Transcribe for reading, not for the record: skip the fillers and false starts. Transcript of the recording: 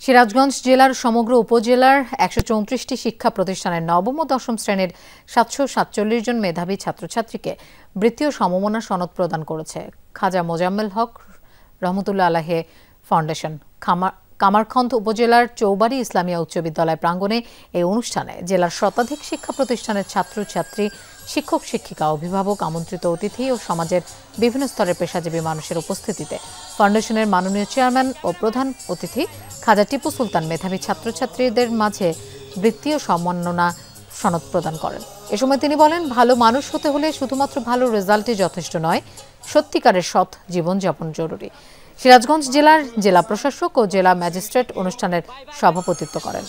সিরাজগঞ্জ জেলার সমগ্র উপজেলার ১৩৪টি শিক্ষা প্রতিষ্ঠানের নবম ও দশম শ্রেণীর ৭৪৭ জন মেধাবী ছাত্রছাত্রীকে বৃত্তি ও সমমনা সনদ প্রদান করেছে খাজা মোজাম্মেল হক রহমতুল্লাহ আলাহে ফাউন্ডেশন। কামারখন্দ উপজেলার চৌবাড়ি ইসলামিয়া উচ্চ বিদ্যালয় প্রাঙ্গণে এই অনুষ্ঠানে জেলার শতাধিক শিক্ষা প্রতিষ্ঠানের ছাত্রছাত্রী, শিক্ষক শিক্ষিকা, অভিভাবক, আমন্ত্রিত অতিথি ও সমাজের বিভিন্ন স্তরের পেশাজীবী মানুষের উপস্থিতিতে ফাউন্ডেশনের মাননীয় চেয়ারম্যান ও প্রধান অতিথি খাজা টিপু সুলতান মেধাবী ছাত্রছাত্রীদের মাঝে বৃত্তি ও সম্মাননা সনদ প্রদান করেন। এ সময় তিনি বলেন, ভালো মানুষ হতে হলে শুধুমাত্র ভালো রেজাল্টই যথেষ্ট নয়, সত্যিকারের সৎ জীবনযাপন জরুরি। সিরাজগঞ্জ জেলার জেলা প্রশাসক ও জেলা ম্যাজিস্ট্রেট অনুষ্ঠানের সভাপতিত্ব করেন।